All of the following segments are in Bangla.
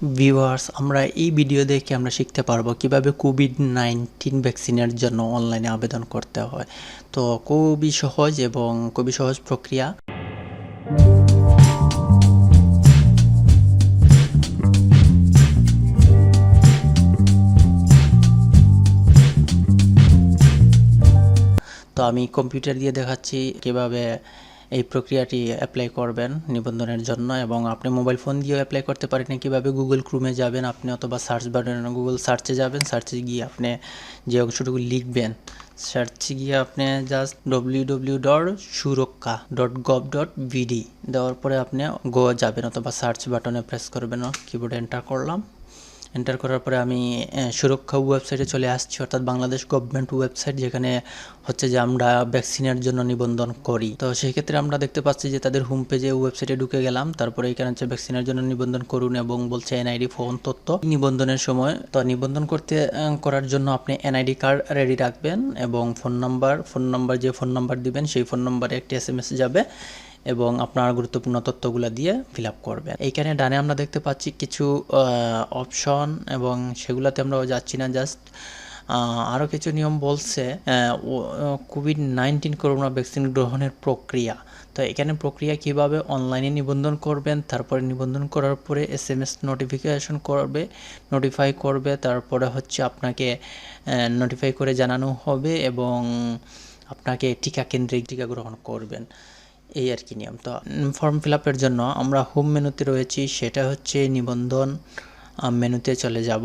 ভিউয়ার্স, আমরা এই ভিডিও দেখে আমরা শিখতে পারবো কিভাবে কোভিড-19 ভ্যাকসিনের জন্য অনলাইনে আবেদন করতে হয়। তো খুবই সহজ এবং খুবই সহজ প্রক্রিয়া। তো আমি কম্পিউটার দিয়ে দেখাচ্ছি কিভাবে এই প্রক্রিয়াটি অ্যাপ্লাই করবেন নিবন্ধনের জন্য, এবং আপনি মোবাইল ফোন দিয়েও অ্যাপ্লাই করতে পারেন। কিভাবে গুগল ক্রোমে যাবেন আপনি, অথবা সার্চ বাটনে গুগল সার্চে যাবেন, সার্চে গিয়ে আপনি যে অংশটুকু লিখবেন, সার্চে গিয়ে আপনি জাস্ট www.surakha.gov.bd দেওয়ার পরে আপনি গো যাবেন, অথবা সার্চ বাটনে প্রেস করবেন। কিবোর্ডে এন্টার করলাম। এন্টার করার পরে আমি সুরক্ষা ওয়েবসাইটে চলে আসছি, অর্থাৎ বাংলাদেশ গভর্নমেন্ট ওয়েবসাইট, যেখানে হচ্ছে যে আমরা ভ্যাকসিনের জন্য নিবন্ধন করি। তো সেই ক্ষেত্রে আমরা দেখতে পাচ্ছি যে তাদের হোম পেজে ওয়েবসাইটে ঢুকে গেলাম। তারপরে এখানে হচ্ছে ভ্যাকসিনের জন্য নিবন্ধন করুন এবং বলছে এনআইডি ফোন তথ্য নিবন্ধনের সময়। তো নিবন্ধন করার জন্য আপনি এনআইডি কার্ড রেডি রাখবেন এবং ফোন নাম্বার যে ফোন নাম্বার দিবেন সেই ফোন নাম্বারে একটি এসএমএস যাবে এবং আপনার গুরুত্বপূর্ণ তথ্যগুলো দিয়ে ফিল আপ করবেন। এইখানে ডানে আমরা দেখতে পাচ্ছি কিছু অপশন, এবং সেগুলোতে আমরা যাচ্ছি না। জাস্ট আরও কিছু নিয়ম বলছে কোভিড-19 করোনা ভ্যাকসিন গ্রহণের প্রক্রিয়া। তো এখানে প্রক্রিয়া কিভাবে অনলাইনে নিবন্ধন করবেন, তারপরে নিবন্ধন করার পরে এসএমএস নোটিফাই করবে, তারপরে হচ্ছে আপনাকে নোটিফাই করে জানানো হবে এবং আপনাকে টিকা কেন্দ্রে টিকা গ্রহণ করবেন। এই আর কি নিয়ম। তো ফর্ম ফিল আপের জন্য আমরা হোম মেনুতে রয়েছি, সেটা হচ্ছে নিবন্ধন মেনুতে চলে যাব।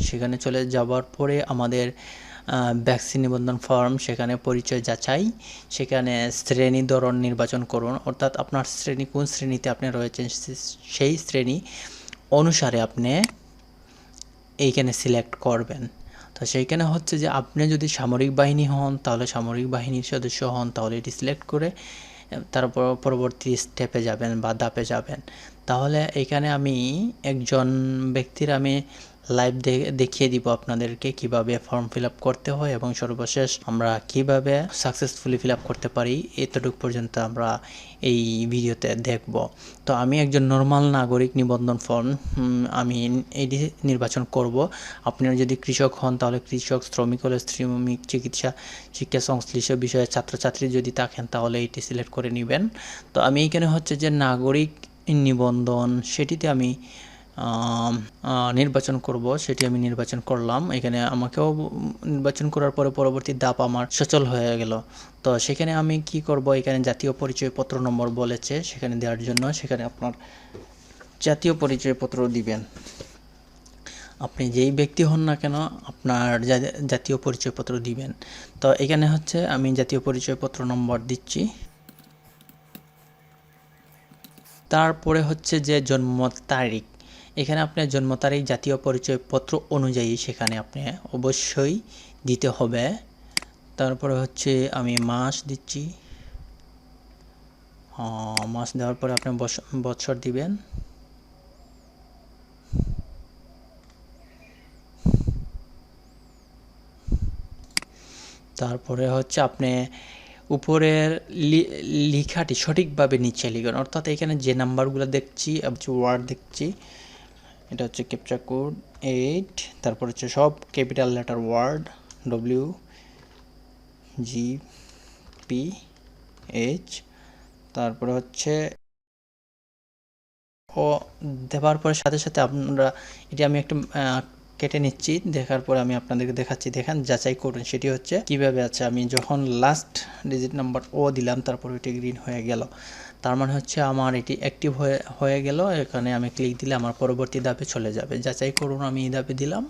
সেখানে চলে যাওয়ার পরে আমাদের ভ্যাকসিন নিবন্ধন ফর্ম, সেখানে পরিচয় যাচাই, সেখানে শ্রেণী ধরন নির্বাচন করুন, অর্থাৎ আপনার শ্রেণী কোন শ্রেণীতে আপনি রয়েছেন সেই শ্রেণী অনুসারে আপনি এইখানে সিলেক্ট করবেন। তো সেইখানে হচ্ছে যে আপনি যদি সামরিক বাহিনী হন তাহলে সামরিক বাহিনীর সদস্য হন, তাহলে এটি সিলেক্ট করে তারপর পরবর্তী স্টেপে যাবেন বা ধাপে যাবেন। তাহলে এখানে আমি একজন ব্যক্তির আমি লাইভ দেখিয়ে দিব আপনাদেরকে কিভাবে ফর্ম ফিল আপ করতে হয়, এবং সর্বশেষ আমরা কিভাবে সাকসেসফুলি ফিল আপ করতে পারি, এতটুকু পর্যন্ত আমরা এই ভিডিওতে দেখব। তো আমি একজন নর্মাল নাগরিক, নিবন্ধন ফর্ম আমি এটি নির্বাচন করব। আপনারা যদি কৃষক হন তাহলে কৃষক, শ্রমিক হলে শ্রমিক, চিকিৎসা শিক্ষা সংশ্লিষ্ট বিষয়ে ছাত্রছাত্রী যদি থাকেন তাহলে এটি সিলেক্ট করে নেবেন। তো আমি এখানে হচ্ছে যে নাগরিক নিবন্ধন, সেটিতে আমি নির্বাচন করব, সেটি আমি নির্বাচন করলাম। এখানে আমাকেও নির্বাচন করার পরে পরবর্তী ধাপ আমার সচল হয়ে গেল। তো সেখানে আমি কি করব, এখানে জাতীয় পরিচয়পত্র নম্বর বলেছে সেখানে দেওয়ার জন্য, সেখানে আপনার জাতীয় পরিচয়পত্র দিবেন। আপনি যেই ব্যক্তি হন না কেন আপনার জাতীয় পরিচয়পত্র দিবেন। তো এখানে হচ্ছে আমি জাতীয় পরিচয়পত্র নম্বর দিচ্ছি। তারপরে হচ্ছে যে জন্ম তারিখ, এখানে আপনার জন্ম তারিখ জাতীয় পরিচয়পত্র অনুযায়ী সেখানে আপনি অবশ্যই দিতে হবে। তারপরে হচ্ছে আমি মাস দিচ্ছি, মাস দেওয়ার পরে আপনি বছর দিবেন। তারপরে হচ্ছে আপনি উপরের লেখাটি সঠিকভাবে নিচে লিখবেন, অর্থাৎ এখানে যে নাম্বারগুলো দেখছি, ওয়ার্ড দেখছি, এটা হচ্ছে ক্যাপচা কোড 8, তারপর হচ্ছে সব ক্যাপিটাল লেটার ওয়ার্ড WGPH, তারপরে হচ্ছে ও দেওয়ার পরে সাথে সাথে আপনারা এটি আমি একটু কেটে নিচ্ছি, দেখার পরে আমি আপনাদেরকে দেখাচ্ছি, দেখেন যাচাই করুন সেটি হচ্ছে কিভাবে আছে। আমি যখন লাস্ট ডিজিট নাম্বার ও দিলাম তারপর এটি গ্রিন হয়ে গেল, তার মানে হচ্ছে আমার এটি অ্যাক্টিভ হয়ে গেল। এখানে আমি ক্লিক দিলে আমার পরবর্তী ধাপে চলে যাবে। যাচাই করুন, আমি এই ধাপে দিলাম।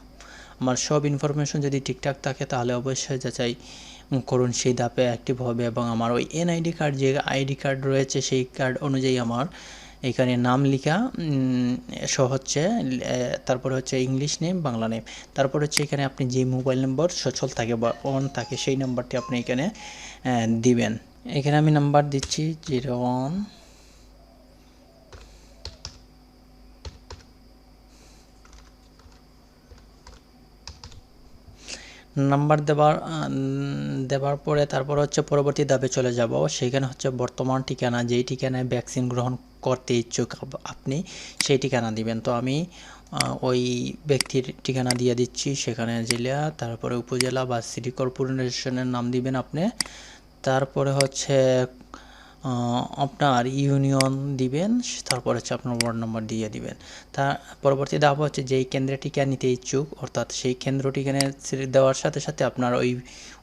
আমার সব ইনফরমেশন যদি ঠিকঠাক থাকে তাহলে অবশ্যই যাচাই করুন, সেই ধাপে অ্যাক্টিভ হবে এবং আমার ওই এনআইডি কার্ড, যে আইডি কার্ড রয়েছে সেই কার্ড অনুযায়ী আমার এখানে নাম লেখা শো হচ্ছে। তারপরে হচ্ছে ইংলিশ নেম, বাংলা নেম, তারপর হচ্ছে এখানে আপনি যে মোবাইল নম্বর সচল থাকে বা অন থাকে সেই নাম্বারটি আপনি এখানে দিবেন। এখানে আমি নাম্বার দিচ্ছি 01। নাম্বার দেওয়ার পরে তারপর হচ্ছে পরবর্তী ধাপে চলে যাব। সেইখানে হচ্ছে বর্তমান ঠিকানা, যেই ঠিকানায় ভ্যাকসিন গ্রহণ করতে ইচ্ছুক আপনি সেই ঠিকানা দিবেন। তো আমি ওই ব্যক্তির ঠিকানা দিয়ে দিচ্ছি। সেখানে জেলা, তারপরে উপজেলা বা সিটি কর্পোরেশনের নাম দিবেন আপনি। তারপরে হচ্ছে আপনার ইউনিয়ন দিবেন, তারপর হচ্ছে আপনার ওয়ার্ড নম্বর দিয়ে দিবেন। তার পরবর্তী ধাপ হচ্ছে যেই কেন্দ্রে টিকা নিতে ইচ্ছুক, অর্থাৎ সেই কেন্দ্র ঠিকানা দেওয়ার সাথে সাথে আপনার ওই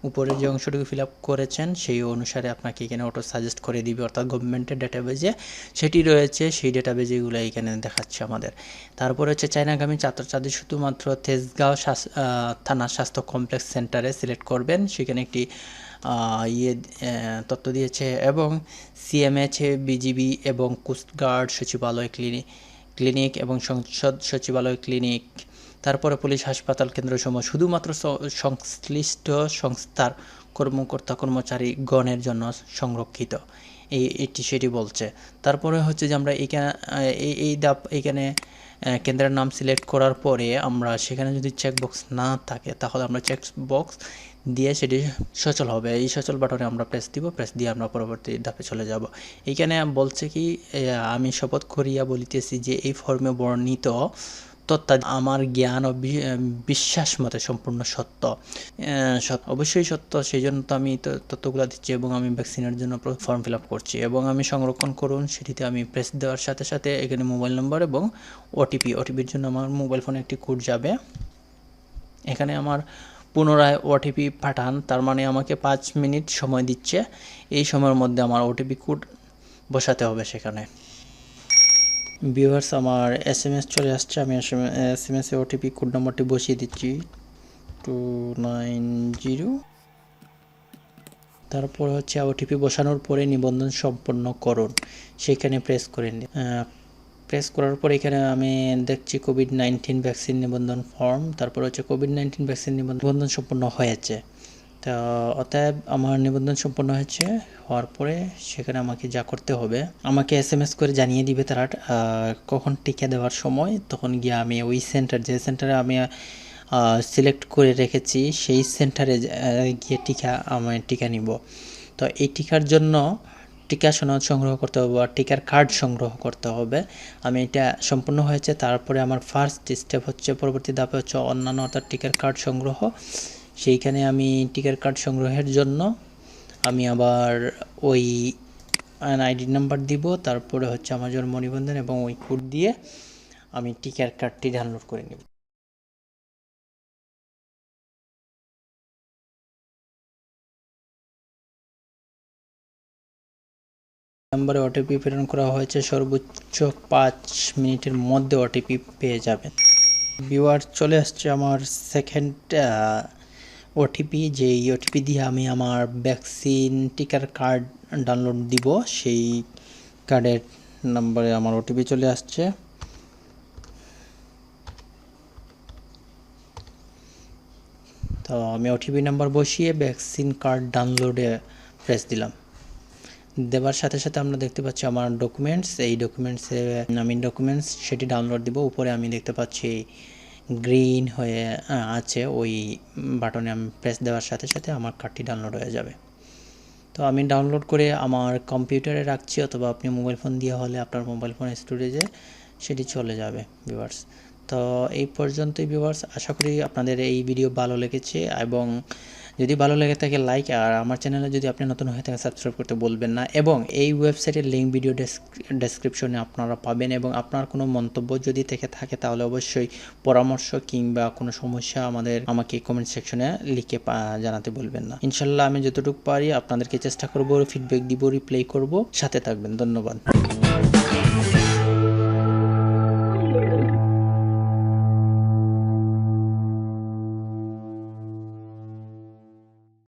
উপরে যে অংশটুকু ফিল আপ করেছেন সেই অনুসারে আপনাকে এখানে অটো সাজেস্ট করে দিবে, অর্থাৎ গভর্নমেন্টের ডাটাবেজে সেটি রয়েছে, সেই ডাটাবেজেগুলো এখানে দেখাচ্ছে আমাদের। তারপরে হচ্ছে চায়নাগামী ছাত্রছাত্রী শুধুমাত্র তেজগাঁও থানা স্বাস্থ্য কমপ্লেক্স সেন্টারে সিলেক্ট করবেন। সেখানে একটি তথ্য দিয়েছে, এবং সিএমএইচ, বিজিবি এবং কোস্টগার্ড সচিবালয় ক্লিনিক এবং সংসদ সচিবালয় ক্লিনিক, তারপরে পুলিশ হাসপাতাল কেন্দ্রসমূহ শুধুমাত্র সংশ্লিষ্ট সংস্থার কর্মকর্তা কর্মচারীগণের জন্য সংরক্ষিত, এটি সেটি বলছে। তারপরে হচ্ছে যে আমরা এইখানে কেন্দ্রের নাম সিলেক্ট করার পরে আমরা সেখানে যদি চেকবক্স না থাকে তাহলে আমরা চেকবক্স দিয়ে সেটি সচল হবে। এই সচল বাটনে আমরা প্রেস দিব, প্রেস দিয়ে আমরা পরবর্তী ধাপে চলে যাব। এইখানে বলছে কি, আমি শপথ করিয়া বলিতেছি যে এই ফর্মে বর্ণিত তথ্য আমার জ্ঞান ও বিশ্বাস মতে সম্পূর্ণ সত্য, অবশ্যই সত্য। সেই জন্য তো আমি তথ্যগুলো দিচ্ছি, এবং আমি ভ্যাকসিনের জন্য ফর্ম ফিল আপ করছি, এবং আমি সংরক্ষণ করুন সেটিতে আমি প্রেস দেওয়ার সাথে সাথে এখানে মোবাইল নম্বর এবং ওটিপির জন্য আমার মোবাইল ফোনে একটি কোড যাবে। এখানে আমার পুনরায় ওটিপি পাঠান, তার মানে আমাকে 5 মিনিট সময় দিচ্ছে। এই সময়ের মধ্যে আমার ওটিপি কোড বসাতে হবে সেখানে। ভিউয়ার্স, আমার এসএমএস চলে আসছে। আমি এসএমএসে ওটিপি কোড নম্বরটি বসিয়ে দিচ্ছি 290। তারপর হচ্ছে ওটিপি বসানোর পরে নিবন্ধন সম্পন্ন করুন, সেখানে প্রেস করে নিন। প্রেস করার পর এখানে আমি দেখছি কোভিড-19 ভ্যাকসিন নিবন্ধন ফর্ম, তারপর হচ্ছে কোভিড-19 ভ্যাকসিন নিবন্ধন সম্পন্ন হয়েছে। তো অতএব আমার নিবন্ধন সম্পন্ন হওয়ার পরে সেখানে আমাকে যা করতে হবে, আমাকে এসএমএস করে জানিয়ে দিবে তারা কখন টিকা দেওয়ার সময়। তখন গিয়ে আমি ওই যে সেন্টারে আমি সিলেক্ট করে রেখেছি সেই সেন্টারে গিয়ে টিকা নিব। তো এই টিকার জন্য টিকা সনদ সংগ্রহ করতে হবে বা টিকার কার্ড সংগ্রহ করতে হবে। আমি এটা সম্পূর্ণ হয়েছে। তারপরে আমার ফার্স্ট স্টেপ হচ্ছে, পরবর্তী ধাপে হচ্ছে অন্যান্য, অর্থাৎ টিকার কার্ড সংগ্রহ। সেইখানে আমি টিকার কার্ড সংগ্রহের জন্য আমি আবার ওই আইডি নাম্বার দিব, তারপরে হচ্ছে আমার জন্ম নিবন্ধন এবং ওই কোড দিয়ে আমি টিকার কার্ডটি ডাউনলোড করে নেব। নাম্বারে ওটিপি প্রেরণ করা হয়েছে, সর্বোচ্চ 5 মিনিটের মধ্যে ওটিপি পেয়ে যাবেন। ভিউয়ার, চলে আসছে আমার সেকেন্ড ওটিপি, যেই ওটিপি দিয়ে আমি আমার ভ্যাকসিন টিকার কার্ড ডাউনলোড দিব। সেই কার্ডের নাম্বারে আমার ওটিপি চলে আসছে। তো আমি ওটিপি নাম্বার বসিয়ে ভ্যাকসিন কার্ড ডাউনলোডে প্রেস দিলাম। দেওয়ার সাথে সাথে আমরা দেখতে পাচ্ছি আমার ডকুমেন্টস, এই ডকুমেন্টসে আমি সেটি ডাউনলোড দিব। উপরে আমি দেখতে পাচ্ছি গ্রিন হয়ে আছে, ওই বাটনে আমি প্রেস দেওয়ার সাথে সাথে আমার কার্ডটি ডাউনলোড হয়ে যাবে। তো আমি ডাউনলোড করে আমার কম্পিউটারে রাখছি, অথবা আপনি মোবাইল ফোন দিয়ে হলে আপনার মোবাইল ফোন স্টোরেজে সেটি চলে যাবে। ভিউয়ার্স, তো এই পর্যন্তই ভিউয়ার্স। আশা করি আপনাদের এই ভিডিও ভালো লেগেছে, এবং যদি ভালো লেগে থাকে লাইক, আর আমার চ্যানেলে যদি আপনি নতুন হয়ে থাকেন সাবস্ক্রাইব করতে বলবেন না। এবং এই ওয়েবসাইটের লিঙ্ক ভিডিও ডেসক্রিপশনে আপনারা পাবেন, এবং আপনার কোনো মন্তব্য যদি থেকে থাকে তাহলে অবশ্যই পরামর্শ কিংবা কোনো সমস্যা আমাকে কমেন্ট সেকশনে লিখে জানাতে বলবেন না। ইনশাল্লাহ আমি যতটুকু পারি আপনাদেরকে চেষ্টা করব, ফিডব্যাক দিব, রিপ্লাই করব। সাথে থাকবেন। ধন্যবাদ।